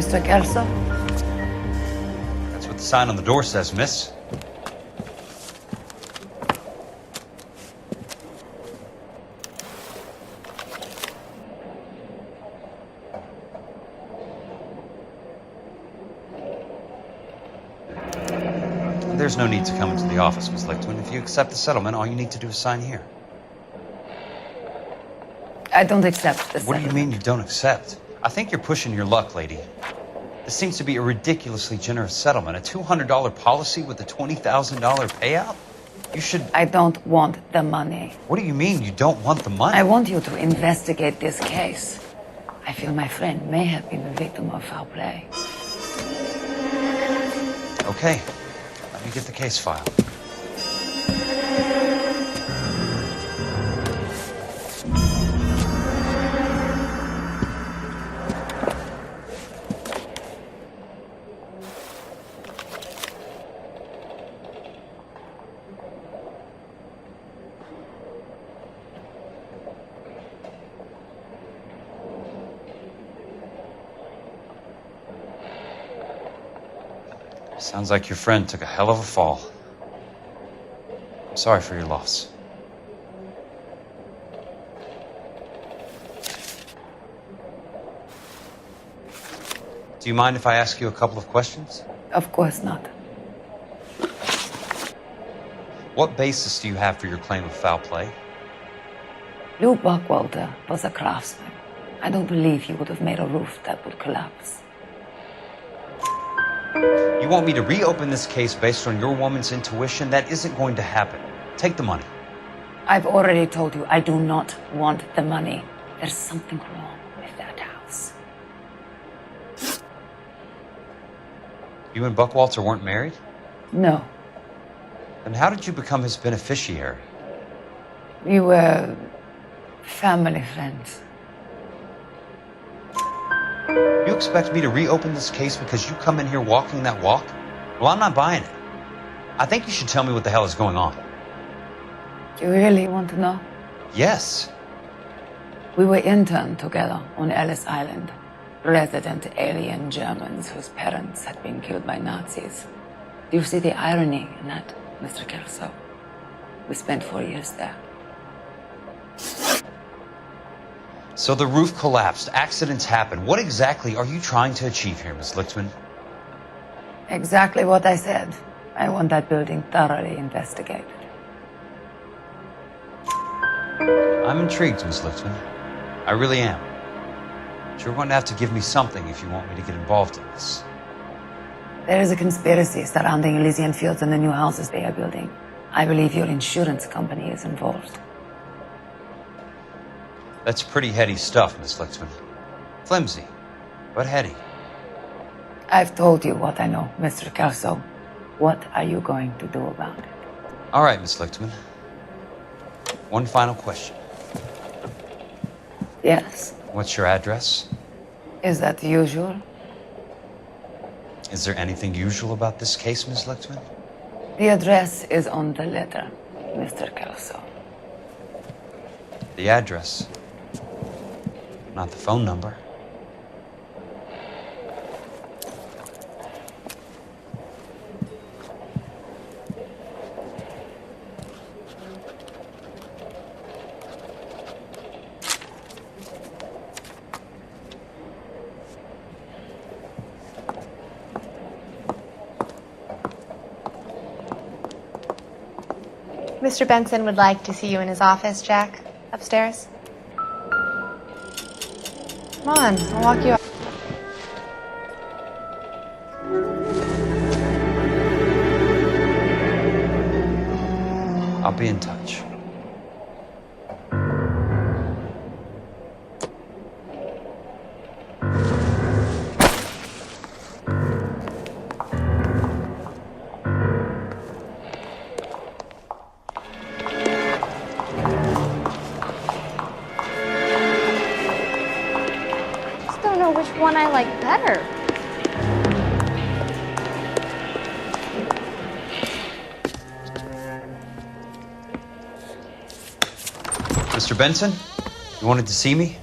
Mr. Kelso? That's what the sign on the door says, miss. There's no need to come into the office, Miss Lichtman. If you accept the settlement, all you need to do is sign here. I don't accept the settlement. What do you mean you don't accept? I think you're pushing your luck, lady. This seems to be a ridiculously generous settlement. A $200 policy with a $20,000 payout? You should... I don't want the money. What do you mean you don't want the money? I want you to investigate this case. I feel my friend may have been the victim of foul play. Okay. Let me get the case file. Sounds like your friend took a hell of a fall. I'm sorry for your loss. Do you mind if I ask you a couple of questions? Of course not. What basis do you have for your claim of foul play? Lou Buckwalter was a craftsman. I don't believe he would have made a roof that would collapse. You want me to reopen this case based on your woman's intuition? That isn't going to happen. Take the money. I've already told you I do not want the money. There's something wrong with that house. You and Buckwalter weren't married? No. Then how did you become his beneficiary? We were family friends. You expect me to reopen this case because you come in here walking that walk? Well, I'm not buying it. I think you should tell me what the hell is going on. You really want to know? Yes. We were interned together on Ellis Island. Resident alien Germans whose parents had been killed by Nazis. Do you see the irony in that, Mr. Kelso? We spent 4 years there. So the roof collapsed, accidents happen. What exactly are you trying to achieve here, Miss Lichtman? Exactly what I said. I want that building thoroughly investigated. I'm intrigued, Miss Lichtman. I really am. But you're going to have to give me something if you want me to get involved in this. There is a conspiracy surrounding Elysian Fields and the new houses they are building. I believe your insurance company is involved. That's pretty heady stuff, Miss Lichtman. Flimsy, but heady. I've told you what I know, Mr. Kelso. What are you going to do about it? All right, Miss Lichtman. One final question. Yes. What's your address? Is that usual? Is there anything usual about this case, Miss Lichtman? The address is on the letter, Mr. Kelso. The address, not the phone number. Mr. Benson would like to see you in his office, Jack. Upstairs. Come on, I'll walk you up. I'll be in touch. Which one I like better. Mr. Benson, you wanted to see me?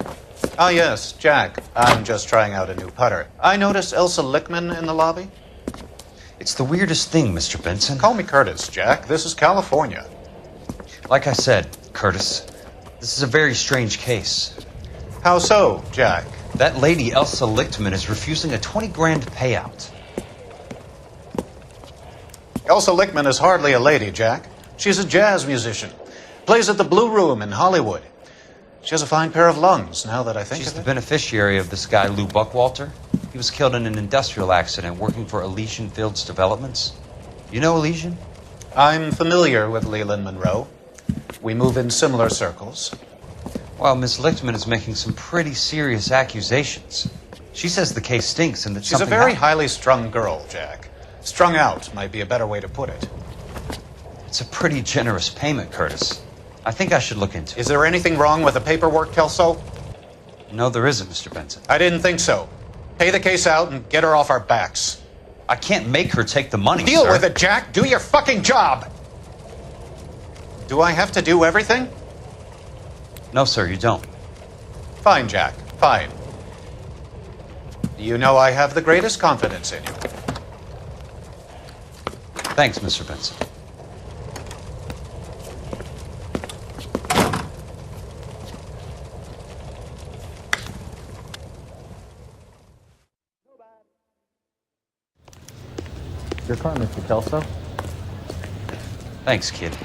Ah, yes, Jack. I'm just trying out a new putter. I noticed Elsa Lickman in the lobby. It's the weirdest thing, Mr. Benson. Call me Curtis, Jack. This is California. Like I said, Curtis, this is a very strange case. How so, Jack? That lady, Elsa Lichtman, is refusing a 20 grand payout. Elsa Lickman is hardly a lady, Jack. She's a jazz musician. Plays at the Blue Room in Hollywood. She has a fine pair of lungs, now that I think She's of the it. beneficiary of this guy, Lou Buckwalter. He was killed in an industrial accident working for Elysian Fields Developments. You know Elysian? I'm familiar with Leland Monroe. We move in similar circles. Well, Miss Lichtman is making some pretty serious accusations. She says the case stinks and that She's a something very happened. highly strung girl, Jack. Strung out might be a better way to put it. It's a pretty generous payment, Curtis. I think I should look into it. Is there anything wrong with the paperwork, Kelso? No, there isn't, Mr. Benson. I didn't think so. Pay the case out and get her off our backs. I can't make her take the money, Deal sir. with it, Jack. Do your fucking job. Do I have to do everything? No, sir, you don't. Fine, Jack. Fine. You know I have the greatest confidence in you. Thanks, Mr. Benson. Your car, Mr. Kelso. Thanks, kid.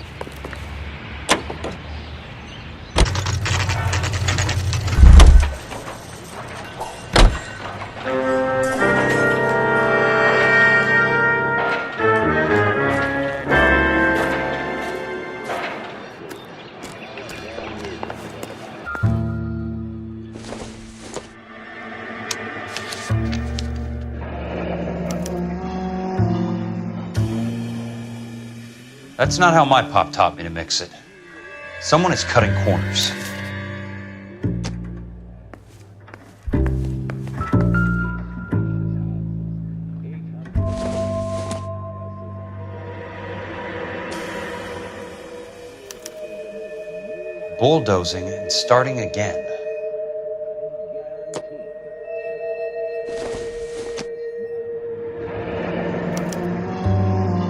That's not how my pop taught me to mix it. Someone is cutting corners. Bulldozing and starting again.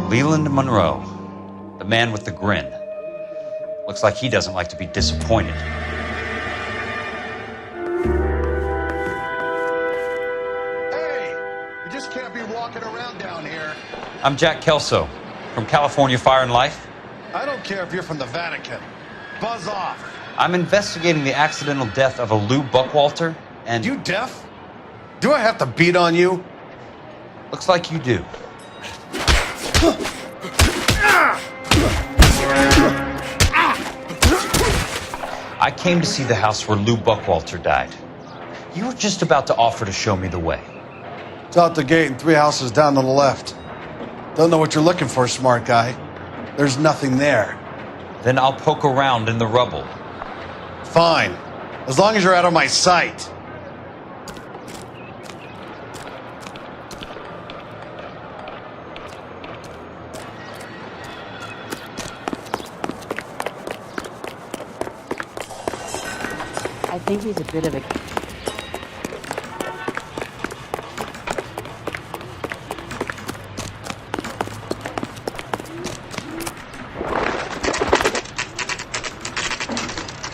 Leland Monroe. The man with the grin. Looks like he doesn't like to be disappointed. Hey, you just can't be walking around down here. I'm Jack Kelso from California Fire and Life. I don't care if you're from the Vatican. Buzz off. I'm investigating the accidental death of a Lou Buckwalter, and You deaf? Do I have to beat on you? looks like you do. I came to see the house where Lou Buckwalter died. You were just about to offer to show me the way. It's out the gate and 3 houses down to the left. Don't know what you're looking for, smart guy. There's nothing there. Then I'll poke around in the rubble. Fine. As long as you're out of my sight. I think he's a bit of a...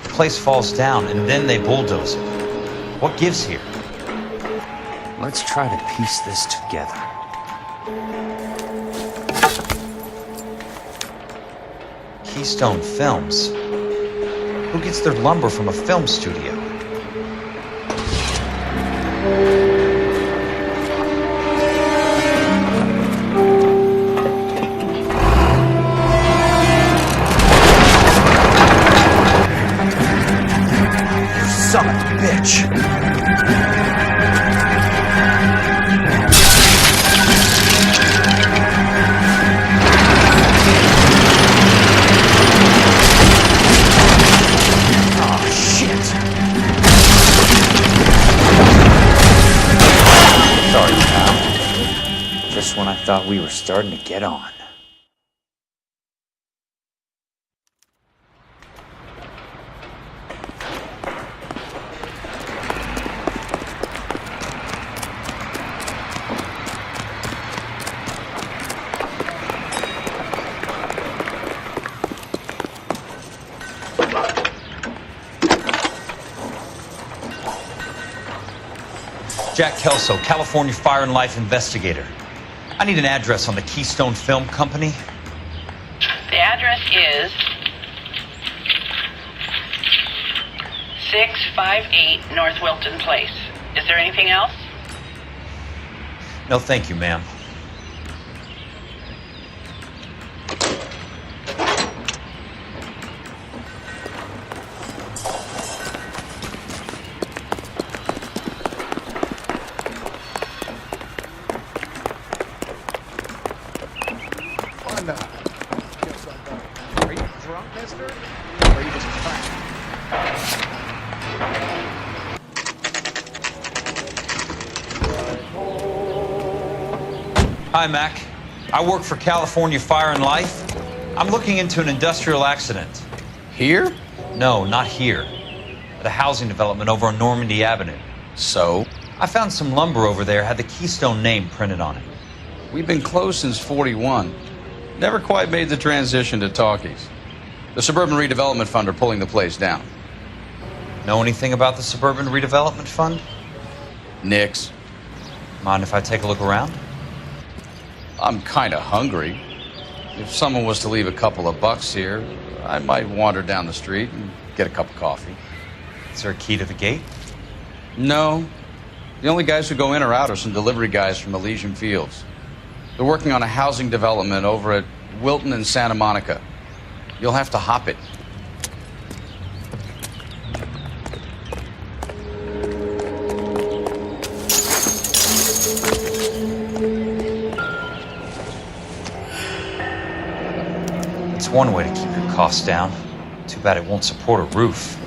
The place falls down, and then they bulldoze it. What gives here? Let's try to piece this together. Keystone Films. Who gets their lumber from a film studio? You son of a bitch! Oh, shit! Sorry, pal. Just when I thought we were starting to get on. Jack Kelso, California Fire and Life investigator. I need an address on the Keystone Film Company. The address is 658 North Wilton Place. Is there anything else? No, thank you, ma'am. Are you drunk, mister? Or are you just cracked? Hi, Mac. I work for California Fire and Life. I'm looking into an industrial accident. Here? No, not here. At a housing development over on Normandy Avenue. So? I found some lumber over there, had the Keystone name printed on it. We've been closed since 41. Never quite made the transition to talkies. The Suburban Redevelopment Fund are pulling the place down. Know anything about the Suburban Redevelopment Fund? Nix. Mind if I take a look around? I'm kind of hungry. If someone was to leave a couple of bucks here, I might wander down the street and get a cup of coffee. Is there a key to the gate? No. The only guys who go in or out are some delivery guys from Elysian Fields. They're working on a housing development over at Wilton and Santa Monica. You'll have to hop it. It's one way to keep your costs down. Too bad it won't support a roof.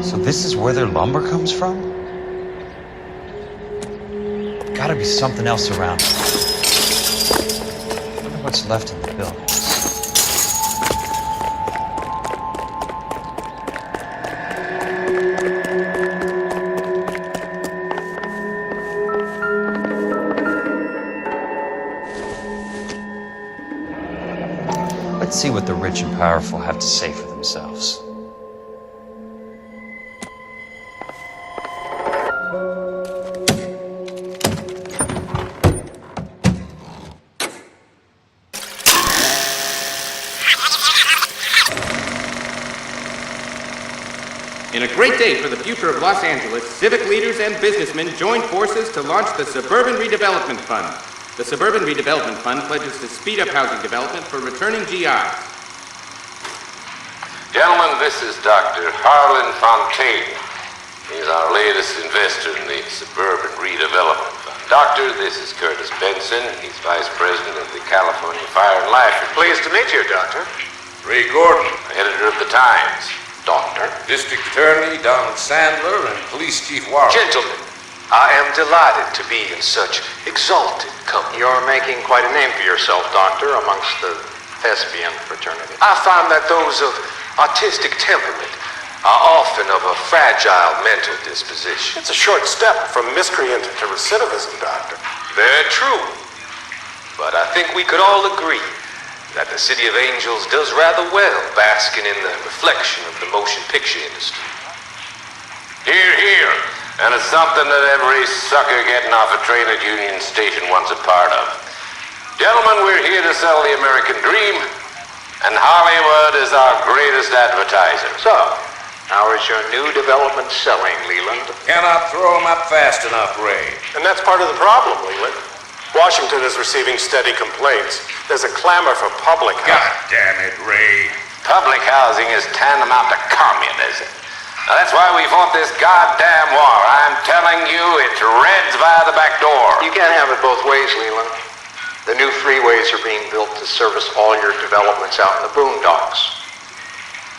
So this is where their lumber comes from? Gotta be something else around. Wonder what's left in the building. Let's see what the rich and powerful have to say for themselves. In a great day for the future of Los Angeles, civic leaders and businessmen joined forces to launch the Suburban Redevelopment Fund. The Suburban Redevelopment Fund pledges to speed up housing development for returning GIs. Gentlemen, this is Dr. Harlan Fontaine. He's our latest investor in the Suburban Redevelopment Fund. Doctor, this is Curtis Benson. He's Vice President of the California Fire and Life. Pleased to meet you, Doctor. Ray Gordon, editor of the Times. Doctor. District Attorney Donald Sandler and Police Chief Warren. Gentlemen, I am delighted to be in such exalted company. You're making quite a name for yourself, Doctor, amongst the thespian fraternity. I find that those of artistic temperament are often of a fragile mental disposition. It's a short step from miscreant to recidivism, Doctor. Very true. But I think we could all agree that the City of Angels does rather well basking in the reflection of the motion picture industry. Hear, hear. And it's something that every sucker getting off a train at Union Station wants a part of. Gentlemen, we're here to sell the American dream, and Hollywood is our greatest advertiser. So, how is your new development selling, Leland? Cannot throw 'em up fast enough, Ray. And that's part of the problem, Leland. Washington is receiving steady complaints. There's a clamor for public God housing. damn it, Ray. Public housing is tantamount to communism. Now, that's why we fought this goddamn war. I'm telling you, it's Reds via the back door. You can't have it both ways, Leland. The new freeways are being built to service all your developments out in the boondocks.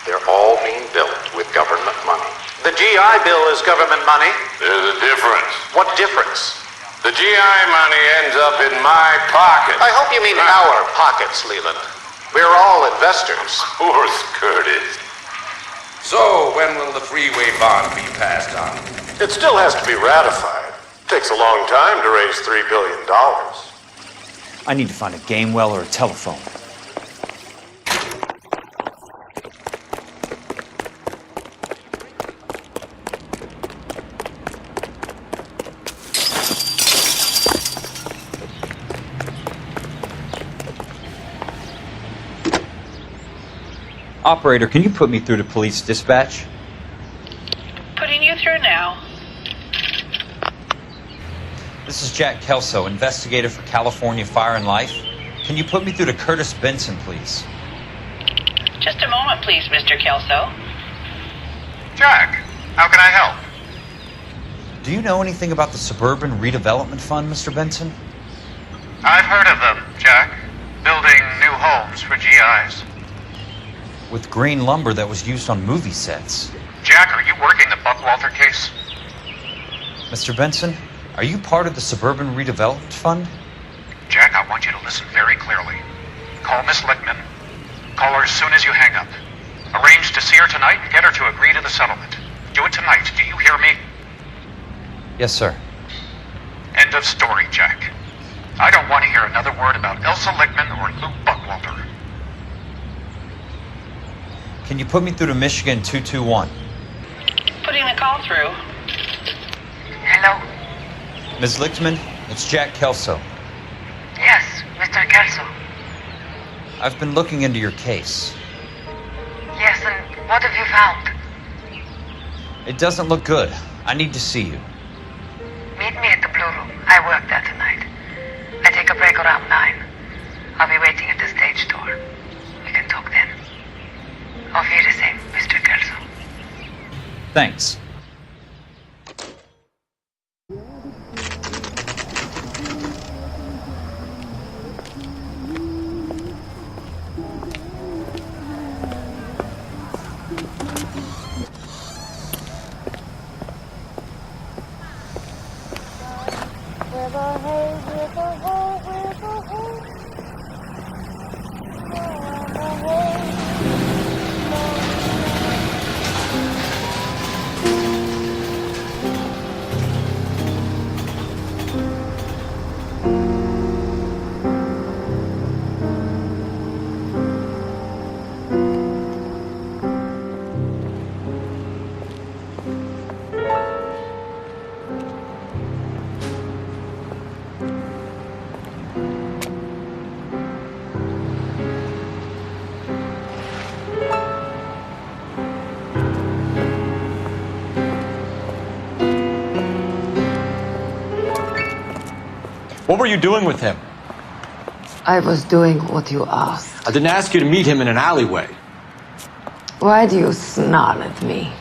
They're all being built with government money. The GI Bill is government money. There's a difference. What difference? The GI money ends up in my pocket. I hope you mean our pockets, Leland. We're all investors. Of course, Curtis. So, when will the freeway bond be passed on? It still has to be ratified. Takes a long time to raise $3 billion. I need to find a game well or a telephone. Operator, can you put me through to police dispatch? Putting you through now. This is Jack Kelso, investigator for California Fire and Life. Can you put me through to Curtis Benson, please? Just a moment, please, Mr. Kelso. Jack, how can I help? Do you know anything about the Suburban Redevelopment Fund, Mr. Benson? I've heard of them, Jack. Building new homes for GIs. With green lumber that was used on movie sets. Jack, are you working the Buckwalter case? Mr. Benson, are you part of the Suburban Redevelopment Fund? Jack, I want you to listen very clearly. Call Miss Lichtman. Call her as soon as you hang up. Arrange to see her tonight and get her to agree to the settlement. Do it tonight. Do you hear me? Yes, sir. End of story, Jack. I don't want to hear another word about Elsa Lichtman or Luke Buckwalter. Can you put me through to Michigan 221? Putting the call through. Hello? Ms. Lichtman, it's Jack Kelso. Yes, Mr. Kelso. I've been looking into your case. Yes, and what have you found? It doesn't look good. I need to see you. Meet me at the Blue Room. I work there tonight. I take a break around 9. I'll be waiting at the stage door. We can talk then. Auf Wiedersehen, Mr. Kelso. Thanks. What were you doing with him? I was doing what you asked. I didn't ask you to meet him in an alleyway. Why do you snarl at me?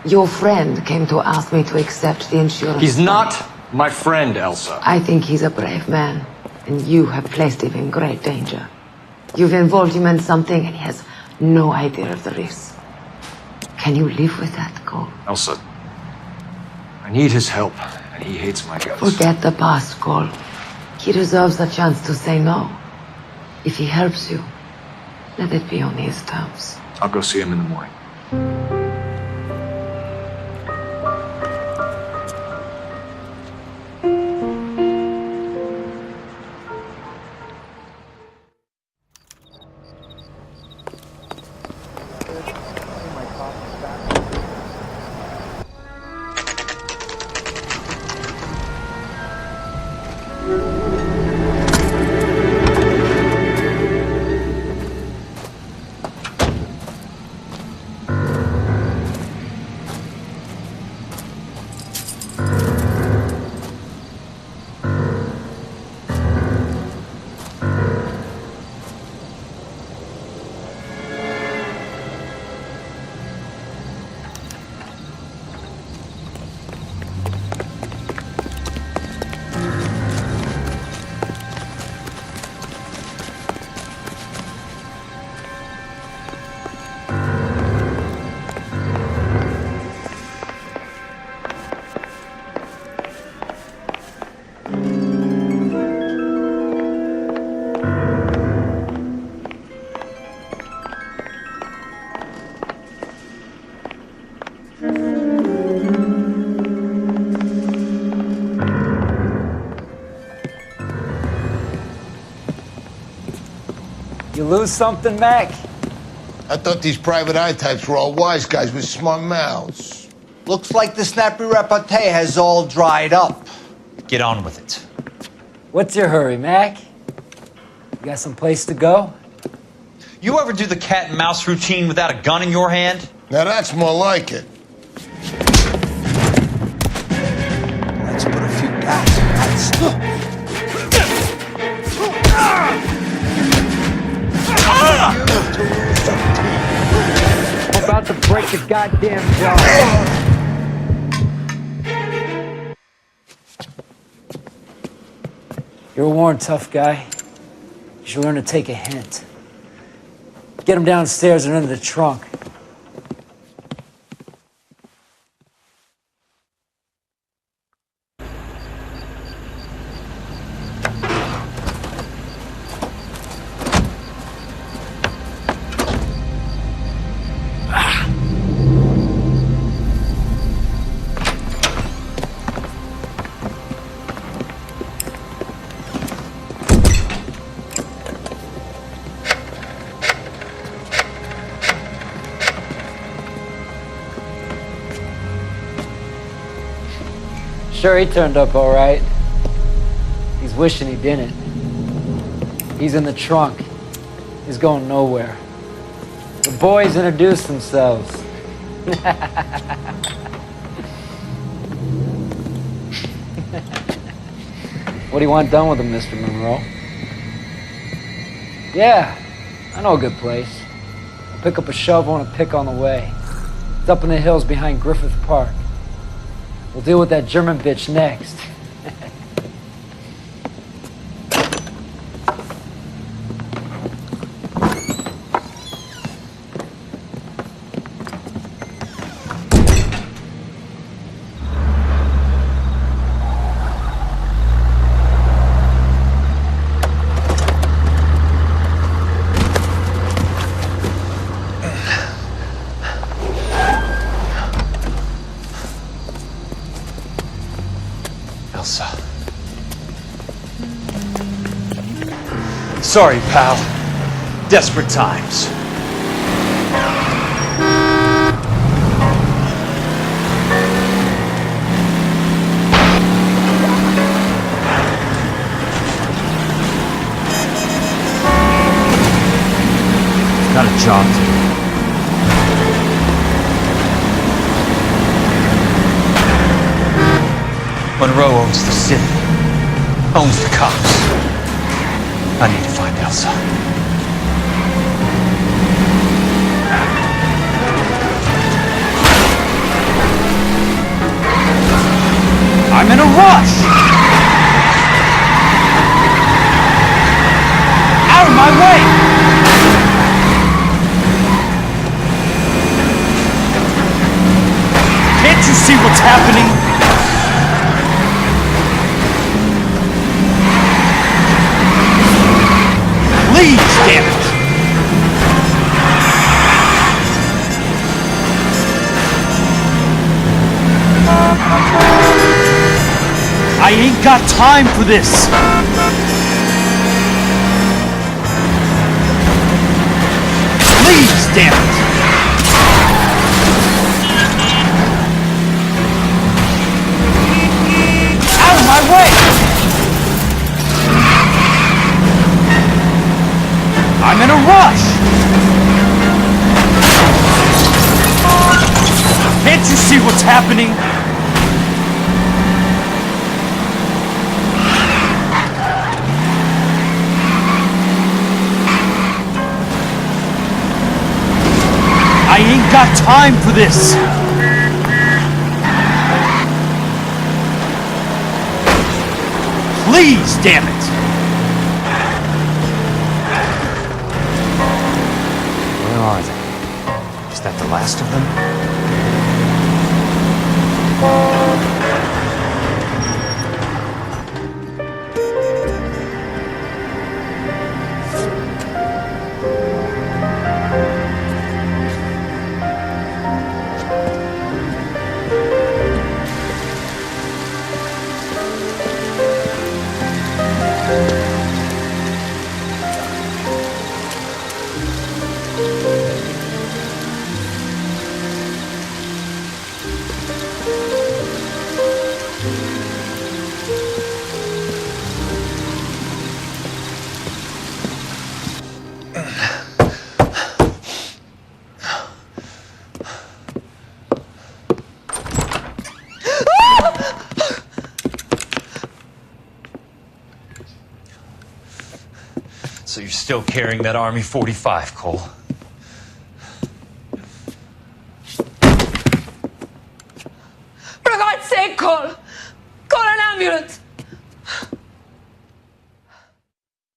Your friend came to ask me to accept the insurance. He's not my friend, Elsa. I think he's a brave man, and you have placed him in great danger. You've involved him in something, and he has no idea of the risk. Can you live with that, Cole? Elsa, I need his help, and he hates my guts. Forget the past, Cole. He deserves a chance to say no. If he helps you, let it be on his terms. I'll go see him in the morning. You lose something, Mac? I thought these private eye types were all wise guys with smart mouths. Looks like the snappy repartee has all dried up. Get on with it. What's your hurry, Mac? You got some place to go? You ever do the cat and mouse routine without a gun in your hand? Now that's more like it. Let's put a few guys in that. I'm about to break the goddamn jar. You're a worn, tough guy. You should learn to take a hint. Get him downstairs and into the trunk. Sure, he turned up all right. He's wishing he didn't. He's in the trunk. He's going nowhere. The boys introduced themselves. What do you want done with him, Mr. Monroe? Yeah, I know a good place. I'll pick up a shovel and a pick on the way. It's up in the hills behind Griffith Park. We'll deal with that German bitch next. Elsa. Sorry, pal. Desperate times. Got a job to do. Monroe owns the city, owns the cops. I need to find Elsa. I'm in a rush! Out of my way! Can't you see what's happening? Please, damn it! I ain't got time for this! Please, damn it! Out of my way! I'm in a rush! Can't you see what's happening? I ain't got time for this! Please, damn it! Where are they? Is that the last of them? So you're still carrying that Army 45, Cole? For God's sake, Cole! Call an ambulance!